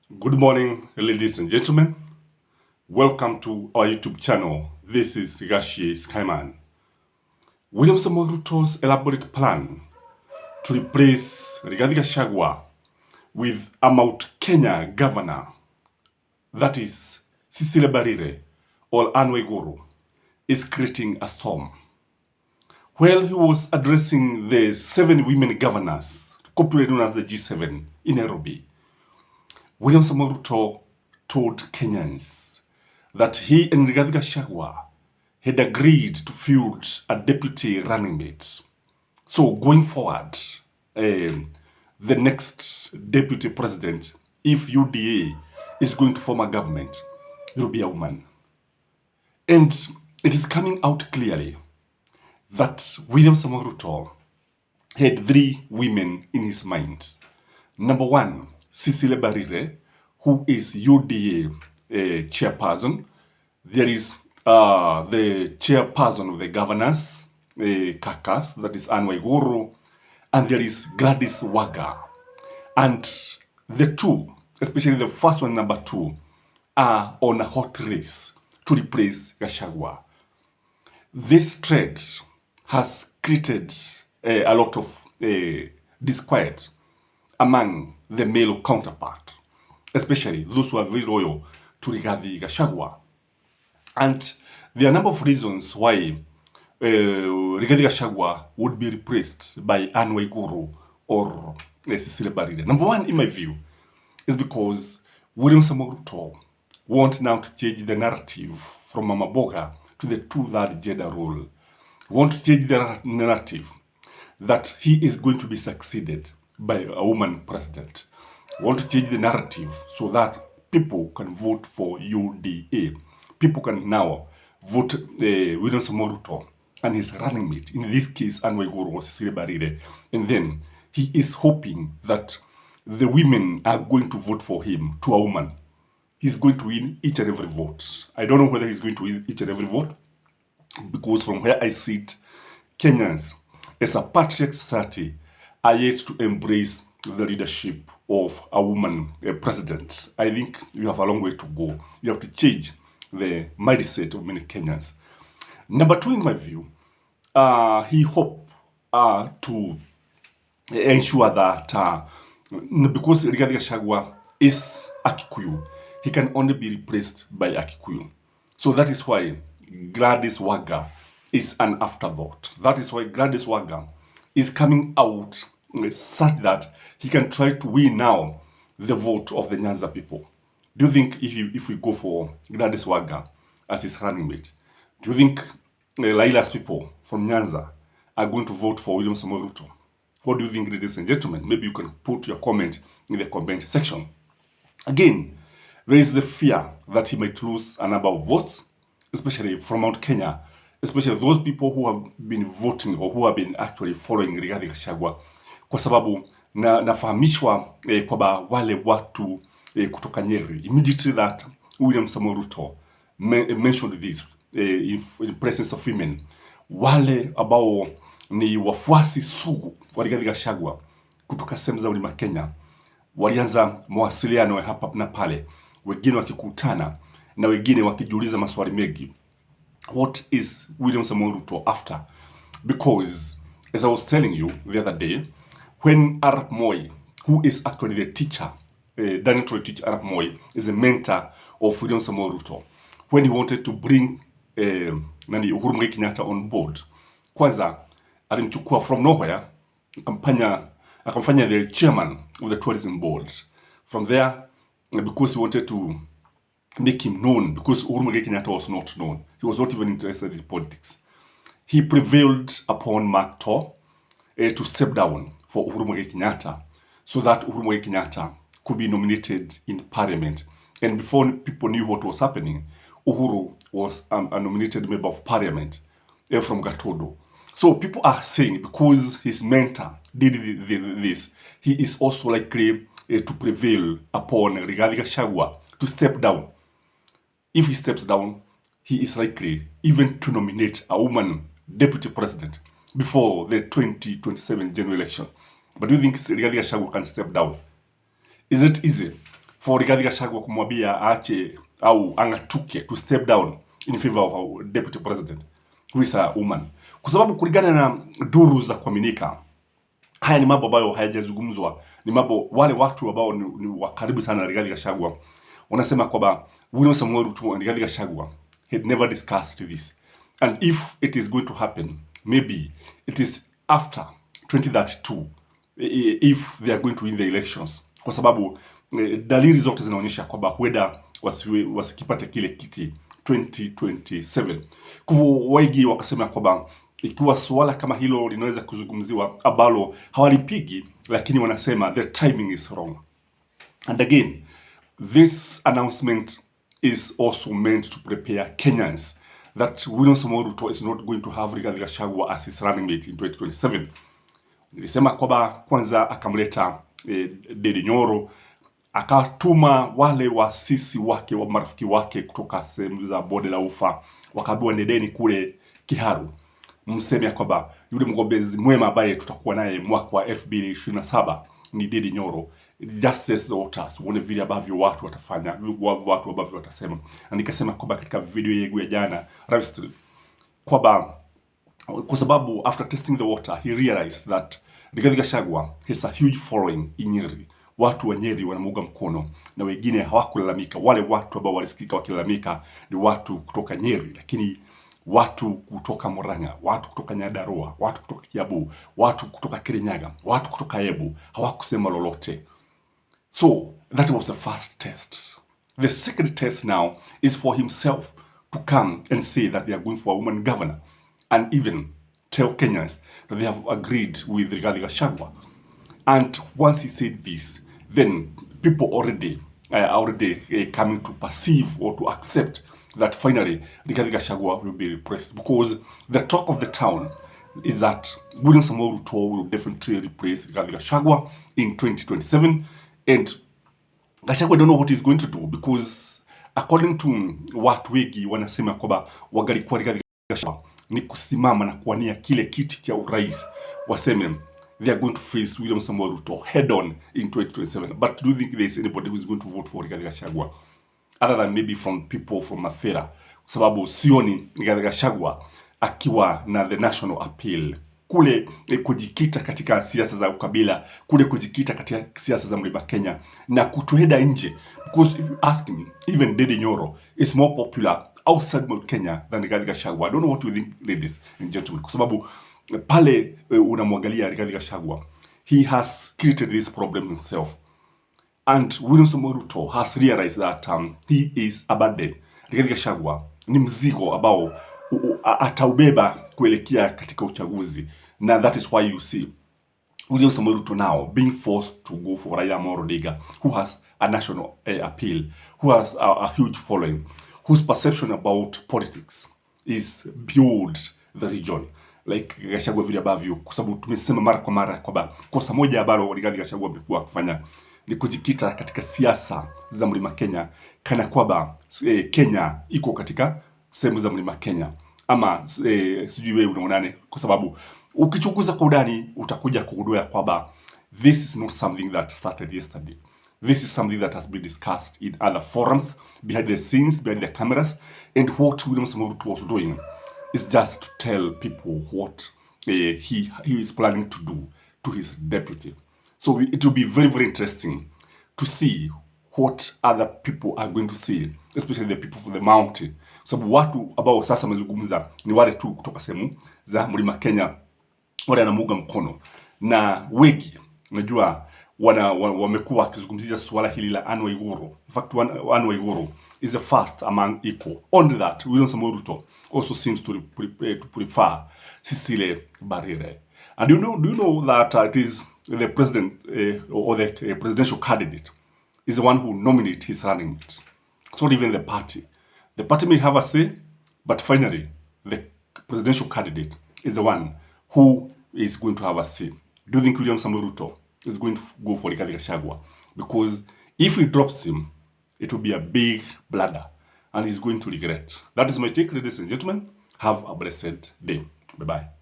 Good morning, ladies and gentlemen. Welcome to our YouTube channel. This is Rigathi Skyman. William Samoei Ruto's elaborate plan to replace Rigathi Gachagua with a Mount Kenya governor, that is Cicile Mbarire or Waiguru, is creating a storm. While he was addressing the 7 women governors, popularly known as the G7 in Nairobi, William Samoei Ruto told Kenyans that he and Rigathi Gachagua had agreed to field a deputy running mate. So going forward, the next deputy president, if UDA is going to form a government, it will be a woman. And it is coming out clearly that William Samoei Ruto had 3 women in his mind. Number 1, Cicile Mbarire, who is UDA chairperson. There is the chairperson of the governors, caucus, that is Waiguru, and there is Gladys Wanga. And the two, especially the first one, number 2, are on a hot race to replace Gachagua. This trend has created a lot of disquiet among the male counterpart, especially those who are very loyal to Rigathi Gachagua. And there are a number of reasons why Rigathi Gachagua would be replaced by Waiguru or Cicile Mbarire. Number 1, in my view, is because William Samoei Ruto wants now to change the narrative from Mama Boga to the 2/3 gender role. Want to change the narrative that he is going to be succeeded by a woman president. Want to change the narrative so that people can vote for UDA. People can now vote William Samoei Ruto and his running mate, in this case Waiguru or Cicile Mbarire, and then he is hoping that the women are going to vote for him to a woman. He's going to win each and every vote. I don't know whether he's going to win each and every vote, because from where I sit, Kenyans, as a patriarch society, are yet to embrace the leadership of a woman president. I think you have a long way to go. You have to change the mindset of many Kenyans. Number 2, in my view, he hoped to ensure that because Rigathi Gachagua is a Kikuyu, he can only be replaced by a Kikuyu. So that is why Gladys Wanga is an afterthought. That is why Gladys Wanga is coming out such that he can try to win now the vote of the Nyanza people. Do you think if we go for Gladys Wanga as his running mate, do you think Laila's people from Nyanza are going to vote for William Samoei Ruto? What do you think, ladies and gentlemen? Maybe you can put your comment in the comment section. Again, there is the fear that he might lose a number of votes, especially from Mount Kenya, especially those people who have been voting or who have been actually following Rigathi Gachagua, kwa sababu nafahamishwa kwamba wale watu kutoka Nyeri, immediately that William Samoei Ruto mentioned this in presence of women, wale ambao ni wafuasi sugu wa Rigathi Gachagua kutoka sehemu za Mlima Kenya walianza mawasiliano hapa na pale, wengine wakikutana na wengine wakijiuliza maswali mengi. What is William Samoei Ruto after? Because as I was telling you the other day, when Arap Moi, who is actually the teacher, mandatory teacher Arap Moi, is a mentor of William Samoei Ruto, when he wanted to bring Uhuru Muigai Kenyatta on board, kwanza alimchukua from nowhere, akamfanya the chairman of the tourism board. From there, because he wanted to make him known, because Uhuru Muigai Kenyatta was not known, he was not even interested in politics, he prevailed upon Mark Tor to step down for Uhuru Muigai Kenyatta so that Uhuru Muigai Kenyatta could be nominated in parliament. And before people knew what was happening, Uhuru was a nominated member of parliament from Gatodo. So people are saying because his mentor did this, he is also likely to prevail upon Rigathi Gachagua to step down. If he steps down, he is likely even to nominate a woman deputy president before the 2027 general election. But do you think Rigathi Gachagua can step down? Is it easy for Rigathi Gachagua kumwambia aache au ang'atuke to step down in favor of our deputy president who is a woman, kwa sababu kulingana na duru za kuaminika, haya ni mambo ambayo hayajazungumzwa, ni mambo wale watu ambao ni wa karibu sana na Rigathi Gachagua wanasema kwamba William Samoei Ruto and Rigathi Gachagua had never discussed this, and if it is going to happen, maybe it is after 2032 if they are going to win the elections, kwa sababu dalili zote zinaonyesha kwamba huenda wasikipate kile kiti 2027. Kwa hivyo wengi wakasema kwamba ikiwa swala kama hilo linaweza kuzungumziwa ambalo hawalipigi, lakini wanasema the timing is wrong. And again, this announcement is also meant to prepare Kenyans that William Samoei Ruto is not going to have Rigathi Gachagua as his running mate in 2027. Nilisema kwamba kwanza akamleta Ndindi Nyoro, akatuma wale wasisi wake wa marafiki wake kutoka sehemu za bonde la Ufa, wakaambiwa nendeni kule Kiharu mseme kwamba yule mgombezi mwema ambaye tutakuwa naye mwaka wa 2027 ni Ndindi Nyoro. Just as the voters, uone vile ambavyo watu watafanya, watu ambavyo watasema. Na nikasema kwamba katika video yangu ya jana live kwamba kwa sababu after testing the water he realized that Rigathi Gachagua has a huge following in Nyeri. Watu wa Nyeri wanamuunga mkono na wengine hawakulalamika. Wale watu ambao walisikika wakilalamika ni watu kutoka Nyeri, lakini watu kutoka Murang'a, watu kutoka Nyandarua, watu kutoka Kiambu, watu kutoka Kirinyaga, watu kutoka Embu hawakusema lolote. So that was the first test. The second test now is for himself to come and say that they are going for a woman governor, and even tell Kenyans that they have agreed with Rigathi Gachagua. And once he said this, then people already coming to perceive or to accept that finally Rigathi Gachagua will be replaced, because the talk of the town is that William Samoei Ruto will definitely replace Rigathi Gachagua in 2027, and Gachagua don't know what he's going to do, because according to watu wengi wanasema kwamba wagalikuwa Rigathi Gachagua ni kusimama na kuwania kile kiti cha urais, waseme they are going to face William Samoei Ruto head on in 2027. But do you think there is anybody who is going to vote for Rigathi Gachagua other than maybe from people from Mathera? Sababu sioni Rigathi Gachagua akiwa na the national appeal, kule kujikita katika siasa za ukabila, kule kujikita katika siasa za Mlima Kenya na kutuheda nje. Because if you ask me, even Ndindi Nyoro is more popular outside Mount Kenya than Rigathi Gachagua. I don't know what you think, ladies and gentlemen, kwa sababu pale unamwangalia Rigathi Gachagua, he has created this problem himself, and William Samoei Ruto has realized that he is a burden. Rigathi Gachagua ni mzigo ambao ataubeba kuelekea katika uchaguzi, na that is why you see William Samoei Ruto now being forced to go for Raila Amolo Odinga, who has a national appeal, who has a huge following, whose perception about politics is beyond the region. Like Gachagua vile ambavyo, kwa sababu tumesema mara kwa mara kwamba kosa moja ambalo Rigathi Gachagua amekuwa akifanya ni kujikita katika siasa za Mlima Kenya, kana kwamba Kenya iko katika sehemu za Mlima Kenya, ama sijui wewe unaonane, kwa sababu ukichunguza kwa undani utakuja kugundua kwamba this is not something that started yesterday. This is something that has been discussed in other forums, behind the scenes, behind the cameras, and what William Samoei Ruto was doing is just to tell people what he is planning to do to his deputy. So it will be very, very interesting to see what other people are going to see, especially the people from the mountain. So watu ambao sasa wamezungumza ni wale tu kutoka sehemu za Mlima Kenya, wale wanamuunga mkono, na wengi najua wamekuwa wakizungumzia swala hili la Anne Waiguru. In fact, Anne Waiguru is the first among equal. On that, William Samoei Ruto also seems to prefer Cicile Mbarire. And do you know that it is the president or the presidential candidate is the one who nominates his running mate. It's not even the party. The party may have a say, but finally, the presidential candidate is the one who is going to have a say. Do you think William Samoei Ruto is going to go for Rigathi Gachagua? Because if he drops him, it will be a big blunder, and he's going to regret. That is my take, ladies and gentlemen. Have a blessed day. Bye-bye.